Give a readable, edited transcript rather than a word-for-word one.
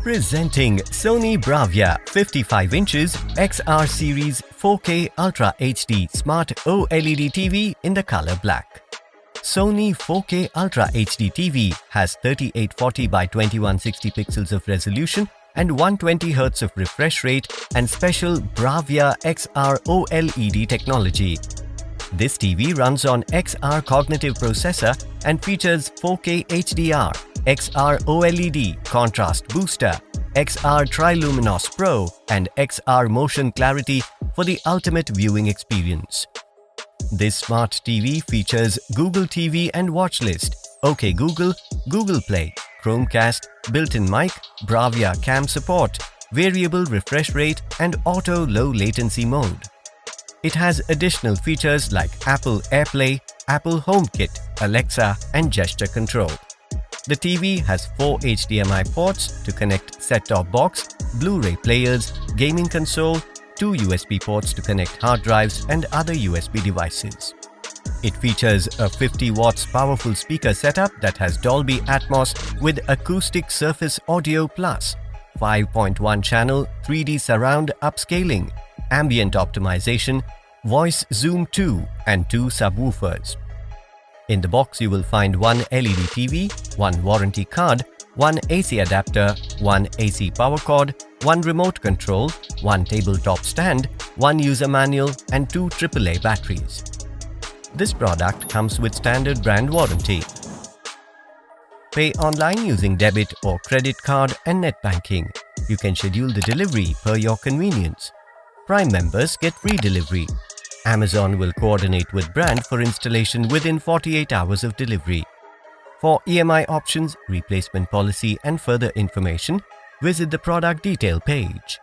Presenting Sony Bravia 55 inches XR series 4K Ultra HD Smart OLED TV in the color black. Sony 4K Ultra HD TV has 3840 by 2160 pixels of resolution and 120Hz of refresh rate and special Bravia XR OLED technology. This TV runs on XR cognitive processor and features 4K HDR, XR OLED contrast booster, XR Triluminos Pro and XR Motion Clarity for the ultimate viewing experience. This smart TV features Google TV and Watch List, OK Google, Google Play, Chromecast, built-in mic, Bravia cam support, variable refresh rate and auto low latency mode. It has additional features like Apple AirPlay, Apple HomeKit, Alexa and gesture control. The TV has 4 HDMI ports to connect set-top box, Blu-ray players, gaming console, 2 USB ports to connect hard drives and other USB devices. It features a 50 watts powerful speaker setup that has Dolby Atmos with Acoustic Surface Audio Plus, 5.1 channel 3D surround upscaling, ambient optimization, voice zoom 2 and 2 subwoofers. In the box you will find one LED TV, one warranty card, one AC adapter, one AC power cord, one remote control, one tabletop stand, one user manual and 2 AAA batteries. This product comes with standard brand warranty. Pay online using debit or credit card and net banking. You can schedule the delivery per your convenience. Prime members get free delivery. Amazon will coordinate with brand for installation within 48 hours of delivery. For EMI options, replacement policy and further information, visit the product detail page.